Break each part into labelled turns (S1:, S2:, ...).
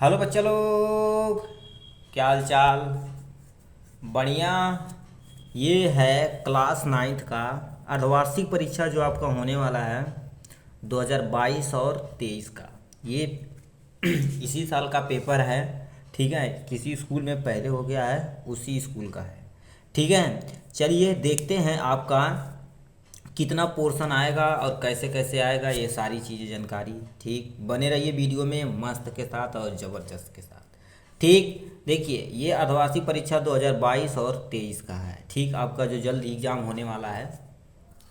S1: Hello बच्चा लोग, क्या हाल चाल। बढ़िया। ये है क्लास नाइन्थ का अर्धवार्षिक परीक्षा जो आपका होने वाला है 2022 और 23 का। ये इसी साल का पेपर है। ठीक है, किसी स्कूल में पहले हो गया है, उसी स्कूल का है। ठीक है, चलिए देखते हैं आपका कितना पोर्शन आएगा और कैसे कैसे आएगा, ये सारी चीज़ें जानकारी। ठीक, बने रहिए वीडियो में मस्त के साथ और ज़बरदस्त के साथ। ठीक, देखिए ये अर्धवार्षिक परीक्षा 2022 और 23 का है। ठीक, आपका जो जल्द एग्ज़ाम होने वाला है,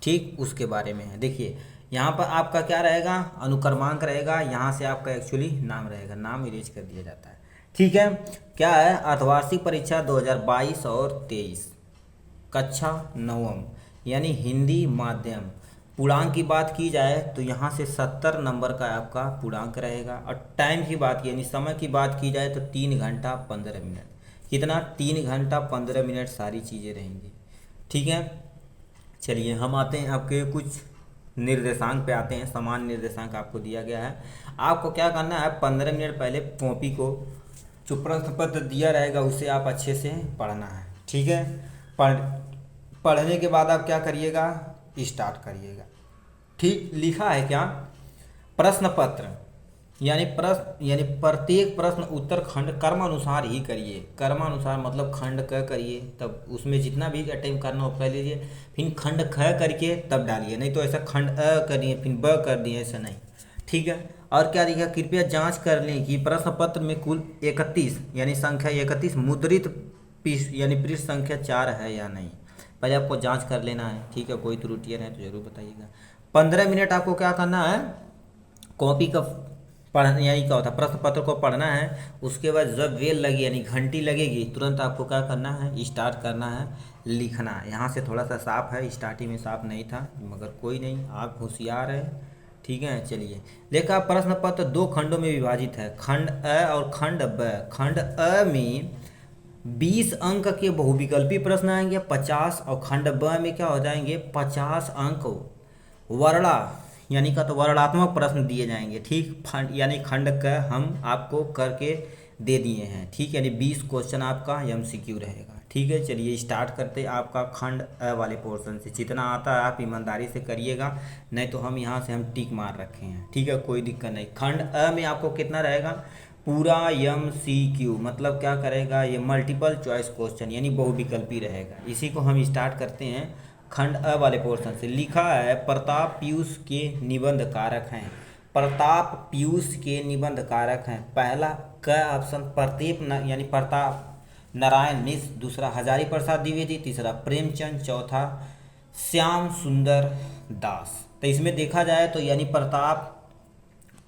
S1: ठीक उसके बारे में है। देखिए यहाँ पर आपका क्या रहेगा, अनुक्रमांक रहेगा। यहाँ से आपका एक्चुअली नाम रहेगा, नाम इरेज कर दिया जाता है। ठीक है, क्या है, अर्धवार्षिक परीक्षा 2022 और 23, कक्षा नवम यानी हिंदी माध्यम। पूर्णांक की बात की जाए तो यहाँ से 70 नंबर का आपका पूर्णांक रहेगा। और टाइम की बात यानी समय की बात की जाए तो 3 घंटा 15 मिनट। कितना, 3 घंटा 15 मिनट सारी चीज़ें रहेंगी। ठीक है, चलिए हम आते हैं आपके कुछ निर्देशांक पे आते हैं। समान निर्देशांक आपको दिया गया है। आपको क्या करना है, 15 मिनट पहले कॉपी को जो प्रश्न पत्र दिया रहेगा उसे आप अच्छे से पढ़ना है। ठीक है, पढ़ पढ़ने के बाद आप क्या करिएगा, स्टार्ट करिएगा। ठीक, लिखा है क्या, प्रश्न पत्र यानी प्रत्येक प्रश्न उत्तर खंड क्रमानुसार ही करिए। क्रमानुसार मतलब खंड क करिए, तब उसमें जितना भी अटेम्प्ट करना हो कर लीजिए, फिर खंड ख करके तब डालिए। नहीं तो ऐसा खंड अ करिए फिर ब कर दिए, ऐसा नहीं। ठीक है, और क्या लिखा, कृपया जांच कर लें कि प्रश्न पत्र में कुल 31 यानी संख्या 31 मुद्रित पृष्ठ यानी पृष्ठ संख्या 4 है या नहीं। पहले आपको जांच कर लेना है। ठीक है, कोई त्रुटियाँ है तो ज़रूर बताइएगा। 15 मिनट आपको क्या करना है, कॉपी का पढ़ना यानी क्या होता है, प्रश्न पत्र को पढ़ना है। उसके बाद जब बेल लगी यानी घंटी लगेगी, तुरंत आपको क्या करना है, स्टार्ट करना है लिखना। यहाँ से थोड़ा सा साफ है, स्टार्टिंग में साफ नहीं था, मगर कोई नहीं, आप होशियार है। ठीक है, चलिए देखा, प्रश्न पत्र 2 खंडों में विभाजित है, खंड अ और खंड ब। खंड अ में 20 अंक के बहुविकल्पी प्रश्न आएंगे 50, और खंड ब में क्या हो जाएंगे, 50 अंक वर्णा यानी का तो वर्णात्मक प्रश्न दिए जाएंगे। ठीक, खंड यानी खंड का हम आपको करके दे दिए हैं। ठीक, यानी 20 क्वेश्चन आपका एमसीक्यू रहेगा। ठीक है, चलिए स्टार्ट करते हैं आपका खंड अ वाले पोर्शन से। जितना आता है आप ईमानदारी से करिएगा, नहीं तो हम यहाँ से हम टिक मार रखे हैं। ठीक है, कोई दिक्कत नहीं। खंड अ में आपको कितना रहेगा, पूरा एमसीक्यू मतलब क्या करेगा, ये मल्टीपल चॉइस क्वेश्चन यानी बहुविकल्पी रहेगा। इसी को हम स्टार्ट करते हैं खंड अ वाले पोर्शन से। लिखा है, प्रताप पीयूष के निबंध कारक हैं। प्रताप पीयूष के निबंध कारक हैं। पहला क ऑप्शन प्रदीप यानी प्रताप नारायण मिश्र, दूसरा हजारी प्रसाद द्विवेदी, तीसरा प्रेमचंद, चौथा श्याम सुंदर दास। तो इसमें देखा जाए तो यानी प्रताप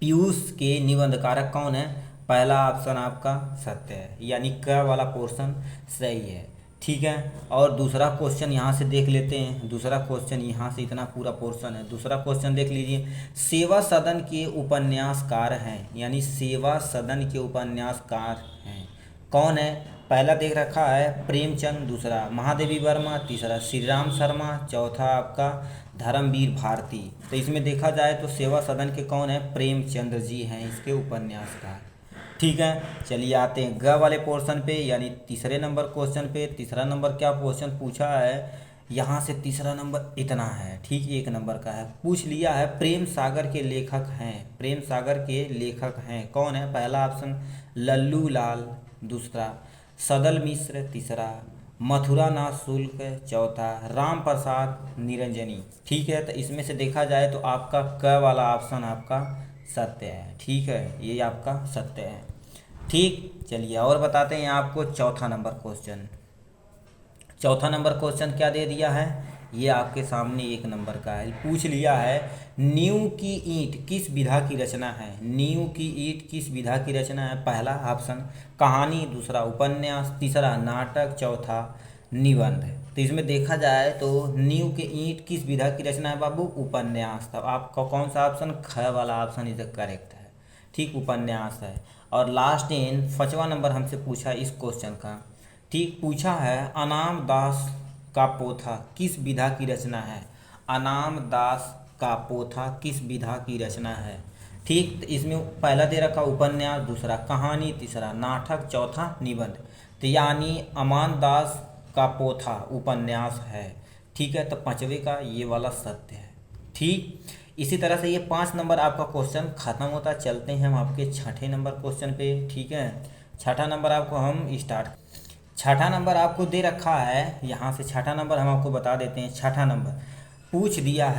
S1: पीयूष के निबंध कारक कौन है, पहला ऑप्शन आपका सत्य है, यानी क वाला पोर्शन सही है। ठीक है, और दूसरा क्वेश्चन यहाँ से देख लेते हैं। दूसरा क्वेश्चन यहाँ से इतना पूरा पोर्शन है। दूसरा क्वेश्चन देख लीजिए, सेवा सदन के उपन्यासकार हैं, यानी सेवा सदन के उपन्यासकार हैं कौन है, पहला देख रखा है प्रेमचंद, दूसरा महादेवी वर्मा, तीसरा श्री राम शर्मा, चौथा आपका धर्मवीर भारती। तो इसमें देखा जाए तो सेवा सदन के कौन है, प्रेमचंद्र जी हैं इसके उपन्यासकार। ठीक है, चलिए आते हैं ग वाले पोर्शन पे यानी तीसरे नंबर क्वेश्चन पे। तीसरा नंबर क्या क्वेश्चन पूछा है, यहाँ से तीसरा नंबर इतना है। ठीक, 1 नंबर का है, पूछ लिया है प्रेम सागर के लेखक हैं। प्रेम सागर के लेखक हैं कौन है, पहला ऑप्शन लल्लू लाल, दूसरा सदल मिश्र, तीसरा मथुरानाथ शुक्ल, चौथा राम प्रसाद निरंजनी। ठीक है, तो इसमें से देखा जाए तो आपका क वाला ऑप्शन आपका सत्य है। ठीक है, ये आपका सत्य है। ठीक, चलिए और बताते हैं आपको चौथा नंबर क्वेश्चन। चौथा नंबर क्वेश्चन क्या दे दिया है, ये आपके सामने 1 नंबर का है। पूछ लिया है, नींव की ईंट किस विधा की रचना है। नींव की ईंट किस विधा की रचना है, पहला ऑप्शन कहानी, दूसरा उपन्यास, तीसरा नाटक, चौथा निबंध। तो इसमें देखा जाए तो नींव की ईंट किस विधा की रचना है बाबू, उपन्यास। तो आपका कौन सा ऑप्शन, ख वाला ऑप्शन इज करेक्ट है। ठीक, उपन्यास है। और लास्ट इन 5वां नंबर हमसे पूछा इस क्वेश्चन का। ठीक, पूछा है अनाम दास का पोथा किस विधा की रचना है। अनाम दास का पोथा किस विधा की रचना है। ठीक, तो इसमें पहला दे रखा उपन्यास, दूसरा कहानी, तीसरा नाटक, चौथा निबंध। तो यानी अमान दास का पोथा उपन्यास है। ठीक है, तो पांचवे का ये वाला सत्य है। ठीक, इसी तरह से ये 5 नंबर आपका क्वेश्चन खत्म होता। चलते हैं हम आपके छठे नंबर क्वेश्चन पे। ठीक है, छठा नंबर आपको हम स्टार्ट, छठा नंबर आपको दे रखा है। यहाँ से छठा नंबर हम आपको बता देते हैं। छठा नंबर पूछ दिया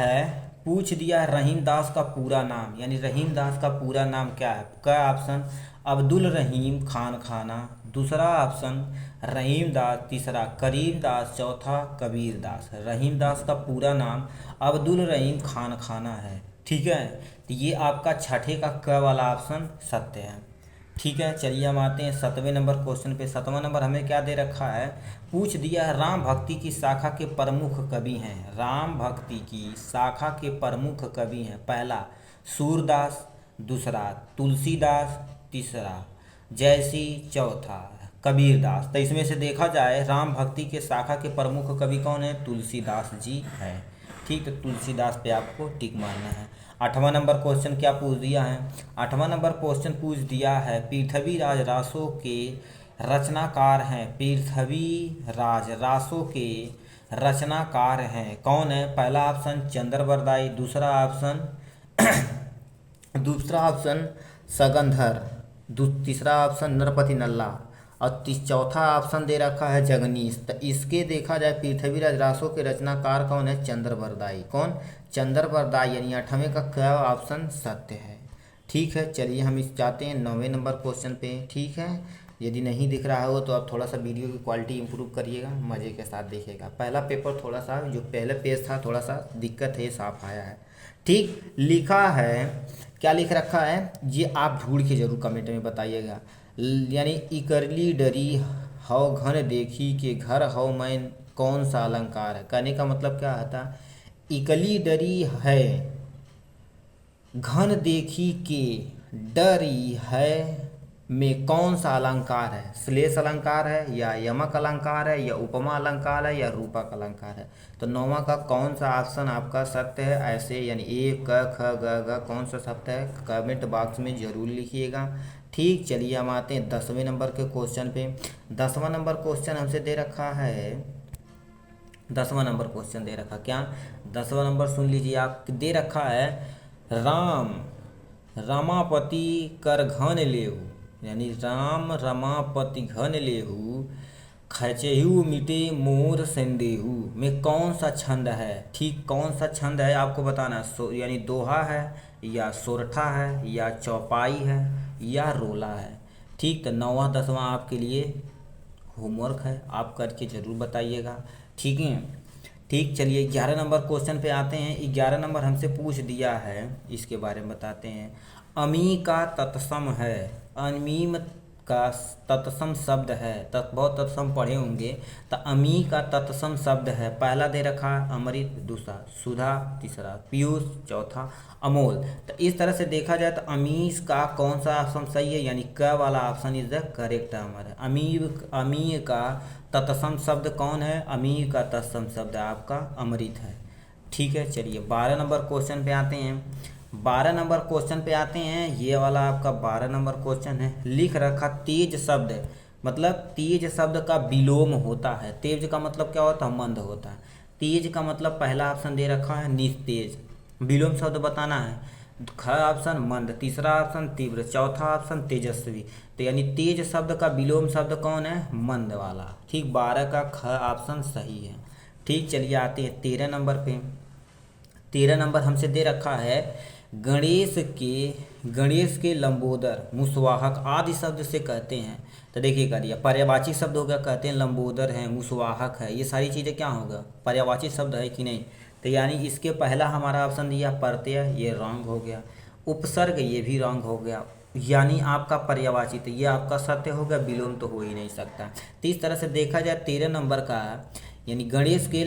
S1: है रहीम दास का पूरा नाम, यानी रहीम दास का पूरा नाम क्या है? का ऑप्शन अब्दुल रहीम खान खाना, दूसरा ऑप्शन रहीम दास, तीसरा करीम दास, चौथा कबीर दास। रहीम दास का पूरा नाम अब्दुल रहीम खान खाना है। ठीक है, तो ये आपका छठे का क वाला ऑप्शन सत्य है। ठीक है, चलिए हम आते हैं 7वें नंबर क्वेश्चन पे। 7वां नंबर हमें क्या दे रखा है? पूछ दिया है राम भक्ति की शाखा के प्रमुख कवि हैं। राम भक्ति की शाखा के प्रमुख कवि हैं। पहला सूरदास, दूसरा तुलसीदास, तीसरा जयसी, चौथा कबीरदास। तो इसमें से देखा जाए राम भक्ति के शाखा के प्रमुख कवि कौन है? तुलसीदास जी है। ठीक, तो तुलसीदास पे आपको टिक मारना है। 8वां नंबर क्वेश्चन क्या पूछ दिया है? 8वां नंबर क्वेश्चन पूछ दिया है पृथ्वीराज रासो के रचनाकार हैं। पृथ्वीराज रासो के रचनाकार हैं कौन है? पहला ऑप्शन चंद्र बरदाई, दूसरा ऑप्शन सगंधर, तीसरा ऑप्शन नरपति नल्ला और चौथा ऑप्शन दे रखा है जगनीश। तो इसके देखा जाए पृथ्वीराज रासो के रचनाकार कौन है? चंद्र बरदाई। कौन? चंद्र बरदाई, यानी 8वें का क्या ऑप्शन सत्य है। ठीक है, चलिए हम इस जाते हैं 9वें नंबर क्वेश्चन पे। ठीक है, यदि नहीं दिख रहा हो तो आप थोड़ा सा वीडियो की क्वालिटी इंप्रूव करिएगा, मज़े के साथ देखिएगा। पहला पेपर थोड़ा सा, जो पहले पेज था थोड़ा सा दिक्कत है, साफ आया है। ठीक, लिखा है, क्या लिख रखा है ये आप ढूंढ के जरूर कमेंट में बताइएगा। यानी इकरली डरी हौ घन देखी के घर हौ मैं कौन सा अलंकार है? कहने का मतलब क्या होता? इकली डरी है घन देखी के डरी है में कौन सा अलंकार है? श्लेष अलंकार है या यमक अलंकार है या उपमा अलंकार है या रूपक अलंकार है? तो 9वां का कौन सा ऑप्शन आपका सत्य है? ऐसे यानी ए क ख ग घ कौन सा सत्य है? कमेंट बॉक्स में जरूर लिखिएगा। ठीक, चलिए हम आते हैं 10वें नंबर के क्वेश्चन पे। 10वां नंबर क्वेश्चन हमसे दे रखा है, 10वां नंबर क्वेश्चन दे रखा क्या? 10वां नंबर सुन लीजिए आप, दे रखा है राम रमापति कर घन लेहू, यानी राम रमापति घन लेहू खचेहू मिटे मोर संदेहू में कौन सा छंद है? ठीक, कौन सा छंद है आपको बताना है। यानी दोहा है या सोरठा है या चौपाई है या रोला है? ठीक, तो 9वां 10वां आपके लिए होमवर्क है, आप करके ज़रूर बताइएगा। ठीक है, ठीक, चलिए 11 नंबर क्वेश्चन पे आते हैं। 11 नंबर हमसे पूछ दिया है, इसके बारे में बताते हैं। अमी का तत्सम है, अमीम का तत्सम शब्द है। बहुत तत्सम पढ़े होंगे। तो अमी का तत्सम शब्द है। पहला दे रखा अमृत, दूसरा सुधा, तीसरा पीयूष, चौथा अमोल। तो इस तरह से देखा जाए तो अमीश का कौन सा ऑप्शन सही है? यानी क वाला option is the correct answer है। अमी का तत्सम शब्द कौन है? अमी का तत्सम शब्द आपका अमृत है। ठीक है, चलिए 12 नंबर क्वेश्चन पे आते हैं। 12 नंबर क्वेश्चन पे आते हैं, ये वाला आपका 12 नंबर क्वेश्चन है। लिख रखा तेज शब्द, मतलब तेज शब्द का विलोम होता है। तेज का मतलब क्या होता है? मंद होता है। तेज का मतलब पहला ऑप्शन दे रखा है निस्तेज, विलोम शब्द बताना है। ख ऑप्शन मंद, तीसरा ऑप्शन तीव्र, चौथा ऑप्शन तेजस्वी। तो यानी तेज शब्द का विलोम शब्द कौन है? मंद वाला। ठीक, 12 का ख ऑप्शन सही है। ठीक, चलिए आते हैं 13 नंबर पे। 13 नंबर हमसे दे रखा है गणेश के लंबोदर मुसवाहक आदि शब्द से कहते हैं। तो देखिए कर दिया, पर्यायवाची शब्द हो गया, कहते हैं लंबोदर है, मुसवाहक है, ये सारी चीज़ें क्या होगा? पर्यायवाची शब्द है कि नहीं? तो यानी इसके पहला हमारा ऑप्शन दिया प्रत्यय, ये रॉन्ग हो गया। उपसर्ग, ये भी रॉन्ग हो गया। यानी आपका पर्यायवाची, तो ये आपका सत्य हो गया, विलोम तो हो ही नहीं सकता। तो इस तरह से देखा जाए 13 नंबर का, यानी गणेश के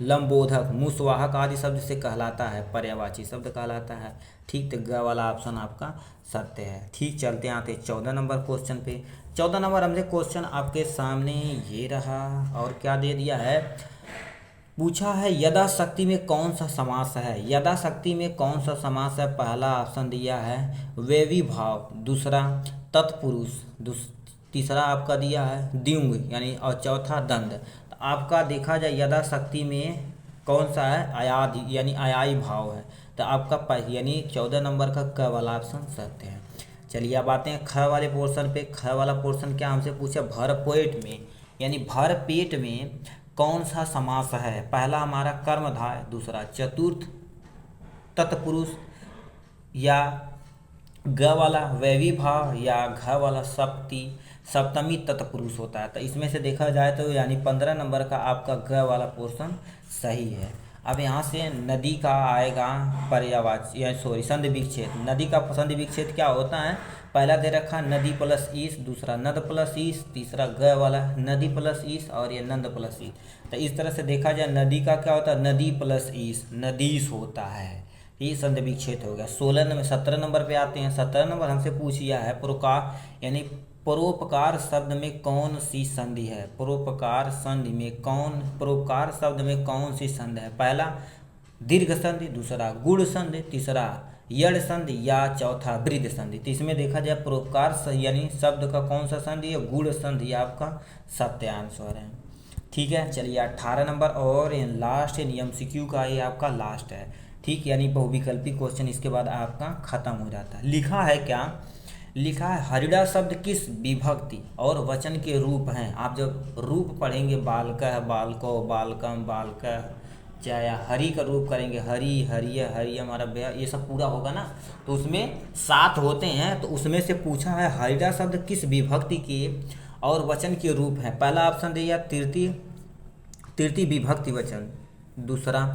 S1: लंबोधक मुसवाहक आदि शब्द से कहलाता है, पर्यायवाची शब्द कहलाता है। ठीक, तो ग वाला ऑप्शन आपका सत्य है। ठीक, चलते आते 14 नंबर क्वेश्चन पे। 14 नंबर हमसे क्वेश्चन आपके सामने ये रहा, और क्या दे दिया है? पूछा है यदाशक्ति में कौन सा समास है। यदाशक्ति में कौन सा समास है। पहला ऑप्शन दिया है वैवी भाव, दूसरा तत्पुरुष, तीसरा आपका दिया है द्विंग यानी और चौथा दंड। तो आपका देखा जाए यदाशक्ति में कौन सा है, अयाधि यानी अयाई भाव है। तो आपका यानी 14 नंबर का क वाला ऑप्शन सत्य है। चलिए अब आते हैं ख वाले पोर्शन पे। ख वाला पोर्शन क्या हमसे पूछा, भर पेट में यानी भर पेट में कौन सा समास है। पहला हमारा कर्मधारय, दूसरा चतुर्थ तत्पुरुष, या ग वाला वैवी भाव, या घ वाला सप्तमी तत्पुरुष होता है। तो इसमें से देखा जाए तो यानी 15 नंबर का आपका ग वाला पोर्शन सही है। अब यहाँ से नदी का आएगा पर्यायवाची या संधि विच्छेद। नदी का संधि विच्छेद क्या होता है, पहला दे रखा नदी प्लस ईस, दूसरा नद प्लस ईस, तीसरा ग वाला नदी प्लस ईस और ये नंद प्लस ईस। तो इस तरह से देखा जाए नदी का क्या होता है, नदी प्लस ईस नदीस होता है। ये संधि विच्छेद हो गया। 17 नंबर पे आते हैं। 17 नंबर हमसे पूछ लिया है परोपकार यानी परोपकार शब्द में कौन सी संधि है। परोपकार शब्द में कौन सी संधि है। पहला दीर्घ संधि, दूसरा गुण संधि, तीसरा यड़ संधि या चौथा वृद्ध संधि। तो इसमें देखा जाए परोपकार यानी शब्द का कौन सा संधि है, गुण संधि आपका सत्य आंसर है। ठीक है, चलिए 18 नंबर और लास्ट MCQ का ये आपका लास्ट है। ठीक, यानी बहुविकल्पी क्वेश्चन इसके बाद आपका खत्म हो जाता है। लिखा है क्या, लिखा है हरिड़ा शब्द किस विभक्ति और वचन के रूप हैं। आप जब रूप पढ़ेंगे बालकः, बालको, बालकम, बालकः, चाहे हरि का रूप करेंगे हरि, हरिय, हरि हमारा ये सब पूरा होगा ना, तो उसमें 7 होते हैं। तो उसमें से पूछा है हरिड़ा शब्द किस विभक्ति के और वचन के रूप हैं। पहला ऑप्शन दिया तृतीय विभक्ति वचन, दूसरा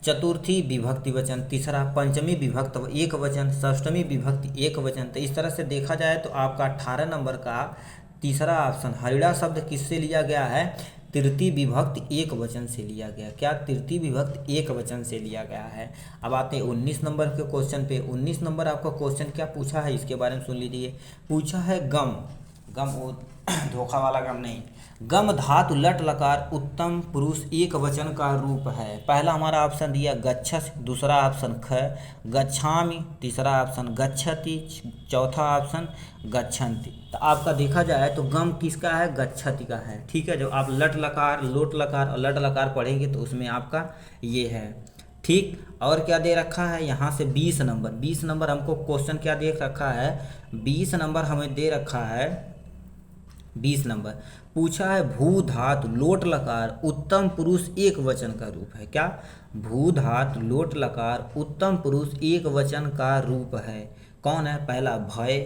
S1: चतुर्थी विभक्ति वचन, तीसरा पंचमी विभक्ति एक वचन, षष्ठमी विभक्ति एक वचन। तो इस तरह से देखा जाए तो आपका 18 नंबर का तीसरा ऑप्शन हरिड़ा शब्द किससे लिया गया है, तृतीय विभक्ति एक वचन से लिया गया। क्या, तृतीय विभक्ति एक वचन से लिया गया है। अब आते हैं 19 नंबर के क्वेश्चन पे। 19 नंबर आपका क्वेश्चन क्या पूछा है इसके बारे में सुन लीजिए। पूछा है गम वो धोखा वाला गम नहीं, गम धातु लट लकार उत्तम पुरुष एक वचन का रूप है। पहला हमारा ऑप्शन दिया गच्छस, दूसरा ऑप्शन ख गच्छामि, तीसरा ऑप्शन गच्छति, चौथा ऑप्शन गच्छन्ति। तो आपका देखा जाए तो गम किसका है, गच्छति का है। ठीक है, जब आप लट लकार, लोट लकार और लट लकार पढ़ेंगे तो उसमें आपका ये है। ठीक, और क्या दे रखा है यहाँ से 20 नंबर हमको क्वेश्चन क्या दे रखा है, 20 नंबर हमें दे रखा है। 20 नंबर पूछा है भू धातु लोट लकार उत्तम पुरुष एक वचन का रूप है। क्या, भू धातु लोट लकार उत्तम पुरुष एक वचन का रूप है। कौन है, पहला भय,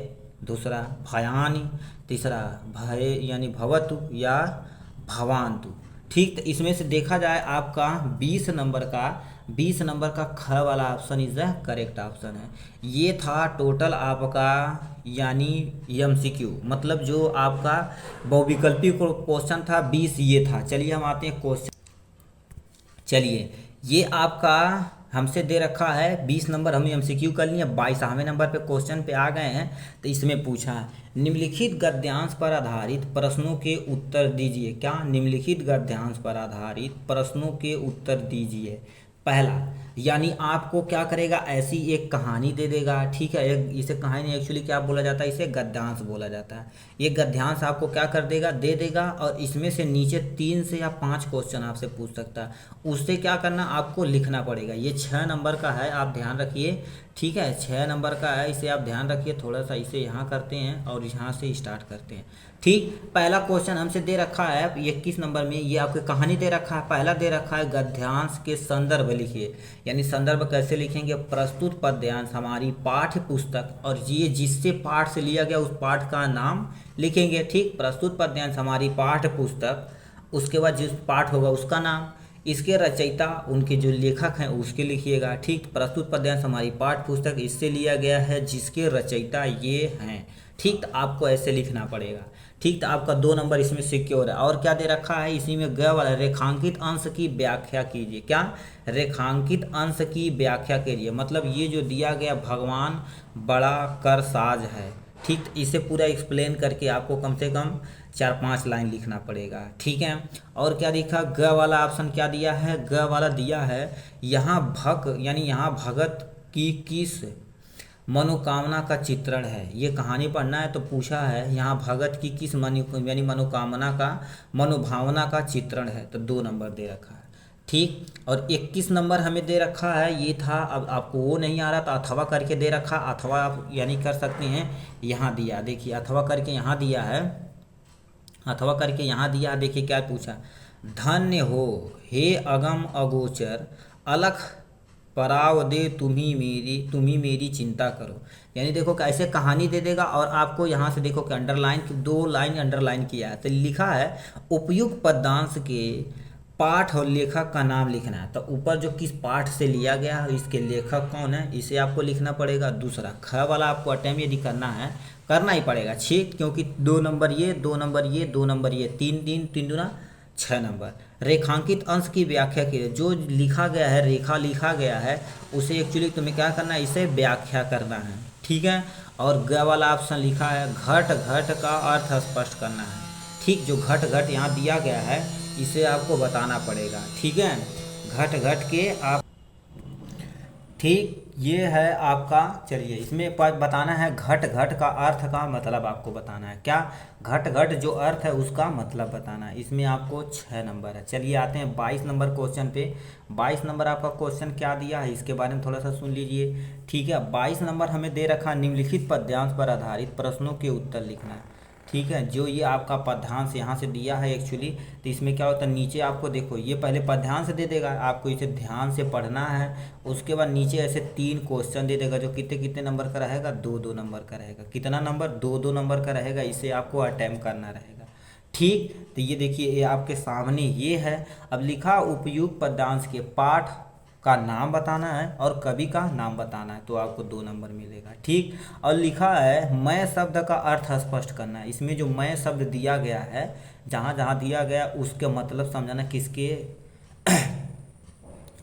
S1: दूसरा भयानि, तीसरा भय यानी भवतु या भवान्तु। ठीक, तो इसमें से देखा जाए आपका 20 नंबर का ख वाला option is the correct option है। ये था टोटल आपका यानी MCQ, मतलब जो आपका बहुविकल्पी क्वेश्चन था 20 ये था। चलिए हम आते हैं क्वेश्चन। चलिए ये आपका हमसे दे रखा है 20 नंबर, हम MCQ कर लिए। 22वें नंबर पे क्वेश्चन पे आ गए हैं। तो इसमें पूछा है निम्नलिखित गद्यांश पर आधारित प्रश्नों के उत्तर दीजिए। क्या, निम्नलिखित गद्यांश पर आधारित प्रश्नों के उत्तर दीजिए। पहला यानी आपको क्या करेगा, ऐसी एक कहानी दे देगा। ठीक है, इसे कहानी एक्चुअली क्या बोला जाता है, इसे गद्यांश बोला जाता है। ये गद्यांश आपको क्या कर देगा, दे देगा, और इसमें से नीचे 3 से या 5 क्वेश्चन आपसे पूछ सकता है। उससे क्या करना, आपको लिखना पड़ेगा। ये 6 नंबर का है, आप ध्यान रखिए। ठीक है, 6 नंबर का है, इसे आप ध्यान रखिए। थोड़ा सा इसे यहाँ करते हैं और यहाँ से स्टार्ट करते हैं। ठीक, पहला क्वेश्चन हमसे दे रखा है 21 नंबर में, ये आपकी कहानी दे रखा है। पहला दे रखा है गद्यांश के संदर्भ लिखिए। यानी संदर्भ कैसे लिखेंगे, प्रस्तुत पद्यांश हमारी पाठ्य पुस्तक, और ये जिससे पाठ से लिया गया उस पाठ का नाम लिखेंगे। ठीक, प्रस्तुत पद्यांश हमारी पाठ्य पुस्तक, उसके बाद जिस पाठ होगा उसका नाम, इसके रचयिता उनके जो लेखक हैं उसके लिखिएगा। ठीक, प्रस्तुत पद्यांश हमारी पाठ्य पुस्तक इससे लिया गया है जिसके रचयिता ये हैं। ठीक, तो आपको ऐसे लिखना पड़ेगा। ठीक, तो आपका 2 नंबर इसमें सिक्योर है। और क्या दे रखा है इसी में, ग वाला रेखांकित अंश की व्याख्या कीजिए। क्या, रेखांकित अंश की व्याख्या कीजिए। मतलब ये जो दिया गया भगवान बड़ा कर साज है, ठीक, तो इसे पूरा एक्सप्लेन करके आपको कम से कम 4-5 लाइन लिखना पड़ेगा। ठीक है, और क्या दिखा, ग वाला ऑप्शन क्या दिया है, ग वाला दिया है यहाँ भक यानी यहाँ भगत की किस मनोकामना का चित्रण है। ये कहानी पढ़ना है तो पूछा है यहाँ भगत की किस यानी मनोकामना का मनोभावना का चित्रण है, तो 2 नंबर दे रखा है। ठीक, और 21 नंबर हमें दे रखा है, ये था, अब आपको वो नहीं आ रहा तो अथवा करके दे रखा, अथवा आप यानी कर सकते हैं, यहाँ दिया देखिए अथवा करके यहाँ दिया है, अथवा करके यहाँ दिया है। देखिए क्या पूछा, धन्य हो हे अगम अगोचर अलख पराव दे तुम्ही मेरी चिंता करो। यानी देखो कैसे कहानी दे देगा, और आपको यहाँ से देखो कि अंडरलाइन 2 लाइन अंडरलाइन किया है, तो लिखा है उपयुक्त पद्यांश के पाठ और लेखक का नाम लिखना है। तो ऊपर जो किस पाठ से लिया गया है, इसके लेखक कौन है, इसे आपको लिखना पड़ेगा। दूसरा ख वाला आपको अटेम्प्ट यदि करना है, करना ही पड़ेगा 6, क्योंकि 2 नंबर ये, 2 नंबर ये, 2 नंबर ये, 3 दूना 6 नंबर। रेखांकित अंश की व्याख्या की, जो लिखा गया है, रेखा लिखा गया है, उसे एक्चुअली तुम्हें क्या करना है, इसे व्याख्या करना है। ठीक है, और ग वाला ऑप्शन लिखा है घट घट का अर्थ स्पष्ट करना है। ठीक, जो घट घट यहाँ दिया गया है इसे आपको बताना पड़ेगा। ठीक है, घट घट के आप, ठीक, ये है आपका, चलिए इसमें बताना है घट घट का अर्थ का मतलब आपको बताना है। क्या, घट घट जो अर्थ है उसका मतलब बताना है। इसमें आपको 6 नंबर है। चलिए आते हैं 22 नंबर क्वेश्चन पे। 22 नंबर आपका क्वेश्चन क्या दिया है इसके बारे में थोड़ा सा सुन लीजिए। ठीक है, 22 नंबर हमें दे रखा निम्नलिखित पद्यांश पर आधारित प्रश्नों के उत्तर लिखना है। ठीक है, जो ये आपका पद्यांश यहाँ से दिया है एक्चुअली, तो इसमें क्या होता है, नीचे आपको देखो ये पहले पद्यांश दे देगा, आपको इसे ध्यान से पढ़ना है। उसके बाद नीचे ऐसे 3 क्वेश्चन दे देगा, जो कितने कितने नंबर का रहेगा, 2-2 नंबर का रहेगा। कितना नंबर, 2-2 नंबर का रहेगा। इसे आपको अटेम्प्ट करना रहेगा। ठीक, तो ये देखिए ये आपके सामने ये है। अब लिखा उपयुक्त पद्यांश के पाठ का नाम बताना है और कवि का नाम बताना है, तो आपको 2 नंबर मिलेगा। ठीक, और लिखा है मैं शब्द का अर्थ स्पष्ट करना है। इसमें जो मैं शब्द दिया गया है, जहाँ जहाँ दिया गया उसके मतलब समझाना, किसके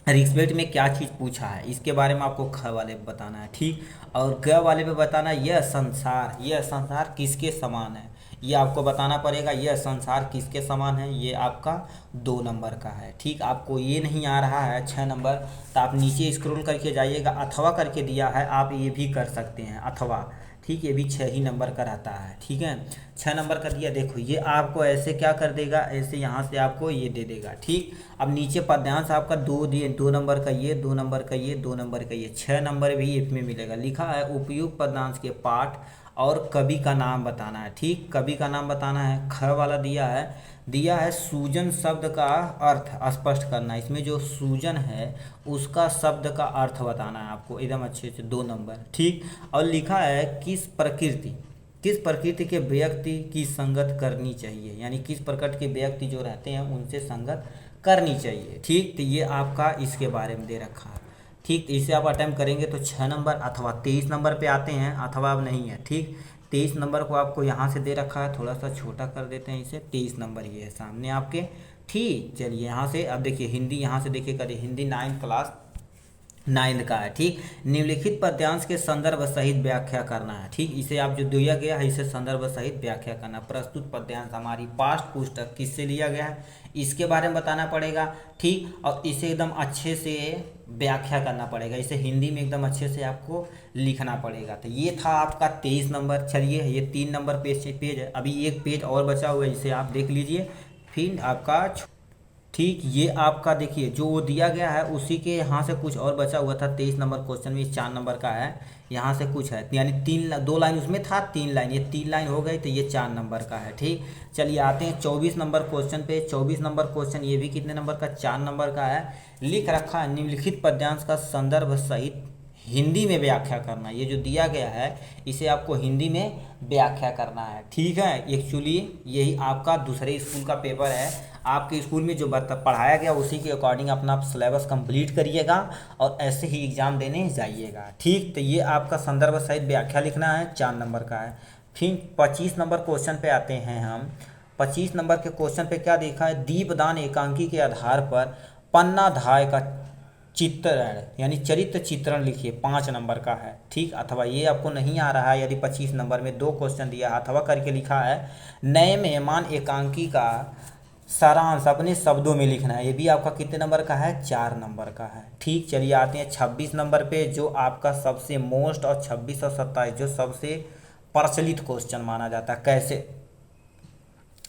S1: रिस्पेक्ट में क्या चीज़ पूछा है, इसके बारे में आपको ख वाले पे बताना है। ठीक, और ग वाले पे बताना है यह संसार किसके समान है, ये आपको बताना पड़ेगा। यह संसार किसके समान है, ये आपका 2 नंबर का है। ठीक, आपको ये नहीं आ रहा है 6 नंबर, तो आप नीचे स्क्रॉल करके जाइएगा, अथवा करके दिया है, आप ये भी कर सकते हैं अथवा। ठीक, ये भी 6 ही नंबर का रहता है। ठीक है, 6 नंबर का दिया, देखो ये आपको ऐसे क्या कर देगा, ऐसे यहाँ से आपको ये दे देगा। ठीक, अब नीचे पद्यांश आपका 2 दिए, 2 नंबर का ये, 2 नंबर का ये, 2 नंबर का ये, 6 नंबर भी इसमें मिलेगा। लिखा है उपयुक्त पद्यांश के पाठ और कवि का नाम बताना है। ठीक, कवि का नाम बताना है। ख वाला दिया है सूजन शब्द का अर्थ स्पष्ट करना है। इसमें जो सूजन है उसका शब्द का अर्थ बताना है आपको, एकदम अच्छे से 2 नंबर। ठीक, और लिखा है किस प्रकृति के व्यक्ति की संगत करनी चाहिए, यानी किस प्रकार के व्यक्ति जो रहते हैं उनसे संगत करनी चाहिए। ठीक, तो ये आपका इसके बारे में दे रखा है। ठीक, इसे आप अटेम्प्ट करेंगे तो 6 नंबर अथवा 23 नंबर पे आते हैं, अथवा अब नहीं है। ठीक, 23 नंबर को आपको यहाँ से दे रखा है, थोड़ा सा छोटा कर देते हैं इसे, 23 नंबर ये है सामने आपके। ठीक, चलिए यहाँ से अब देखिए हिंदी, यहाँ से देखिए करिए हिंदी 9th क्लास 9th का है। ठीक, निम्नलिखित पद्यांश के संदर्भ सहित व्याख्या करना है। ठीक, इसे आप जो दिया गया है इसे संदर्भ सहित व्याख्या करना। प्रस्तुत पद्यांश हमारी पाठ्य पुस्तक किससे लिया गया है इसके बारे में बताना पड़ेगा। ठीक, और इसे एकदम अच्छे से व्याख्या करना पड़ेगा, इसे हिंदी में एकदम अच्छे से आपको लिखना पड़ेगा। तो ये था आपका 23 नंबर। चलिए ये 3 नंबर पेज है, अभी एक पेज और बचा हुआ है, इसे आप देख लीजिए फिर आपका। ठीक, ये आपका देखिए जो वो दिया गया है उसी के यहाँ से कुछ और बचा हुआ था। 23 नंबर क्वेश्चन में 4 नंबर का है, यहाँ से कुछ है, यानी 2 लाइन उसमें था, 3 लाइन, ये 3 लाइन हो गई, तो ये 4 नंबर का है। ठीक, चलिए आते हैं 24 नंबर क्वेश्चन पे। 24 नंबर क्वेश्चन ये भी कितने नंबर का, 4 नंबर का है। लिख रखा है निम्नलिखित पद्यांश का संदर्भ सहित हिंदी में व्याख्या करना। ये जो दिया गया है इसे आपको हिंदी में व्याख्या करना है। ठीक है, एक्चुअली यही आपका दूसरे स्कूल का पेपर है, आपके स्कूल में जो पढ़ाया गया उसी के अकॉर्डिंग अपना सिलेबस कंप्लीट करिएगा और ऐसे ही एग्ज़ाम देने जाइएगा। ठीक, तो ये आपका संदर्भ सहित व्याख्या लिखना है, 4 नंबर का है। फिर 25 नंबर क्वेश्चन पे आते हैं हम। 25 नंबर के क्वेश्चन पे क्या देखा है, दीपदान एकांकी के आधार पर पन्ना धाय का चित्रण यानी चरित्र चित्रण लिखिए, 5 नंबर का है। ठीक, अथवा ये आपको नहीं आ रहा है, यदि 25 नंबर में 2 क्वेश्चन दिया है, अथवा करके लिखा है नए मेहमान एकांकी का सारांश अपने शब्दों में लिखना है, ये भी आपका कितने नंबर का है, 4 नंबर का है। ठीक, चलिए आते हैं 26 नंबर पे, जो आपका सबसे मोस्ट, और 26 और 27 जो सबसे प्रचलित क्वेश्चन माना जाता है। कैसे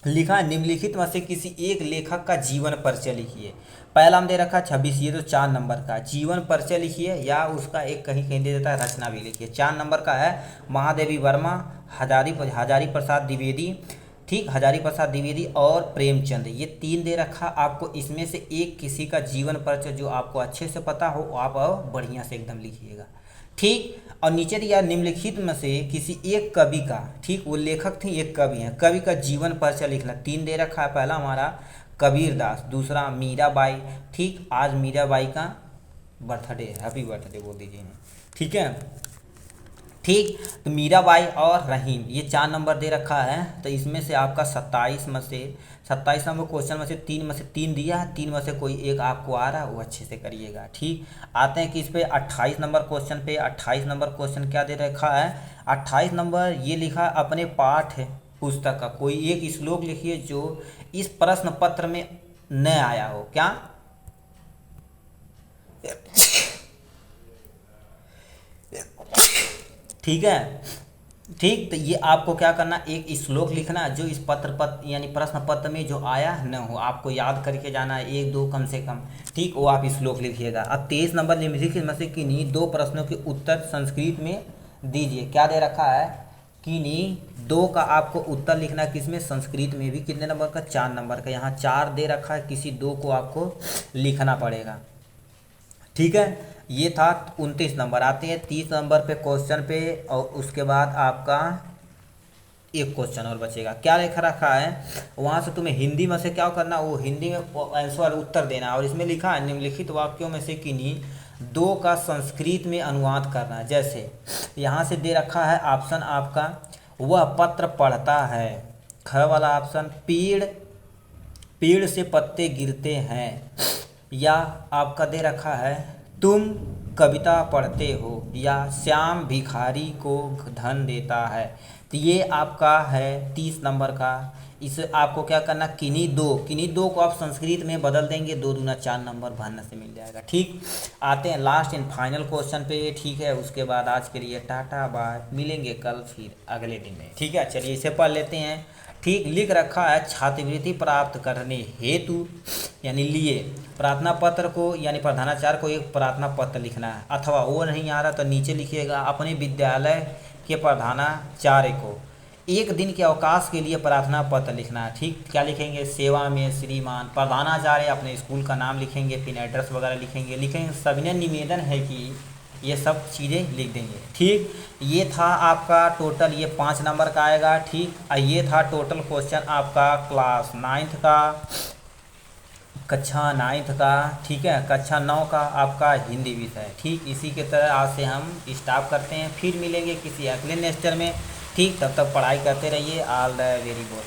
S1: लिखा है, निम्नलिखित में से किसी एक लेखक का जीवन परिचय लिखिए। पहला हम दे रखा है 26, ये तो 4 नंबर का जीवन परिचय लिखिए, या उसका एक कहीं कहीं दे देता है रचना भी लिखिए। 4 नंबर का है महादेवी वर्मा, हजारी प्रसाद द्विवेदी, ठीक, हजारी प्रसाद द्विवेदी और प्रेमचंद, ये 3 दे रखा आपको। इसमें से एक किसी का जीवन परिचय जो आपको अच्छे से पता हो, आप बढ़िया से एकदम लिखिएगा। ठीक, और नीचे दिया निम्नलिखित में से किसी एक कवि का, ठीक, वो लेखक थे, एक कवि हैं, कवि का जीवन परिचय लिखना। 3 दे रखा है, पहला हमारा कबीर दास, दूसरा मीराबाई, ठीक, आज मीराबाई का बर्थडे है, हैप्पी बर्थडे बोल दीजिए, ठीक है। ठीक, तो मीराबाई और रहीम, ये 4 नंबर दे रखा है। तो इसमें से आपका 27 नंबर क्वेश्चन में से 3 में से 3 दिया है, 3 में से कोई एक आपको आ रहा है, वो अच्छे से करिएगा। ठीक, आते हैं कि इस पे 28 नंबर क्वेश्चन पे। 28 नंबर क्वेश्चन क्या दे रखा है, 28 नंबर ये लिखा है अपने पाठ पुस्तक का कोई एक श्लोक लिखिए जो इस प्रश्न पत्र में न आया हो। क्या, ठीक है। ठीक, तो ये आपको क्या करना, एक श्लोक लिखना जो इस पत्र यानी प्रश्न पत्र में जो आया न हो, आपको याद करके जाना है, 1-2 कम से कम। ठीक, वो आप श्लोक लिखिएगा। अब 23 नंबर निम्नलिखित में से किन्हीं 2 प्रश्नों के उत्तर संस्कृत में दीजिए। क्या दे रखा है, किन्हीं 2 का आपको उत्तर लिखना है, किसमें, संस्कृत में भी। कितने नंबर का, 4 नंबर का। यहाँ 4 दे रखा है, किसी 2 को आपको लिखना पड़ेगा। ठीक है, ये था 29 नंबर। आते हैं 30 नंबर पे क्वेश्चन पे, और उसके बाद आपका एक क्वेश्चन और बचेगा। क्या लिखा रखा है, वहाँ से तुम्हें हिंदी में से क्या करना, वो हिंदी में आंसर उत्तर देना। और इसमें लिखा है निम्नलिखित वाक्यों में से किन्हीं 2 का संस्कृत में अनुवाद करना। जैसे यहाँ से दे रखा है ऑप्शन आपका, वह पत्र पढ़ता है, ख वाला ऑप्शन, पेड़ से पत्ते गिरते हैं, या आपका दे रखा है तुम कविता पढ़ते हो, या श्याम भिखारी को धन देता है। तो ये आपका है 30 नंबर का। इस आपको क्या करना, किन्हीं दो को आप संस्कृत में बदल देंगे, 2 दूना 4 नंबर भरने से मिल जाएगा। ठीक, आते हैं लास्ट एंड फाइनल क्वेश्चन पे। ठीक है, उसके बाद आज के लिए टाटा बाय, मिलेंगे कल फिर अगले दिन में। ठीक है, चलिए इसे पढ़ लेते हैं। ठीक, लिख रखा है छात्रवृत्ति प्राप्त करने हेतु यानी लिए प्रार्थना पत्र को, यानी प्रधानाचार्य को एक प्रार्थना पत्र लिखना है, अथवा वो नहीं आ रहा तो नीचे लिखिएगा अपने विद्यालय के प्रधानाचार्य को 1 दिन के अवकाश के लिए प्रार्थना पत्र लिखना है। ठीक, क्या लिखेंगे, सेवा में श्रीमान, प्रधानाचार्य, अपने स्कूल का नाम लिखेंगे, फिर एड्रेस वगैरह लिखेंगे। सविनय निवेदन है कि ये सब चीज़ें लिख देंगे। ठीक, ये था आपका टोटल, ये 5 नंबर का आएगा। ठीक, ये था टोटल क्वेश्चन आपका क्लास 9th का, कक्षा 9th का। ठीक है, कक्षा 9 का आपका हिंदी विषय। ठीक, इसी के तरह आज से हम स्टॉप करते हैं, फिर मिलेंगे किसी अगले लेक्चर में। ठीक, तब तक पढ़ाई करते रहिए। All the very good.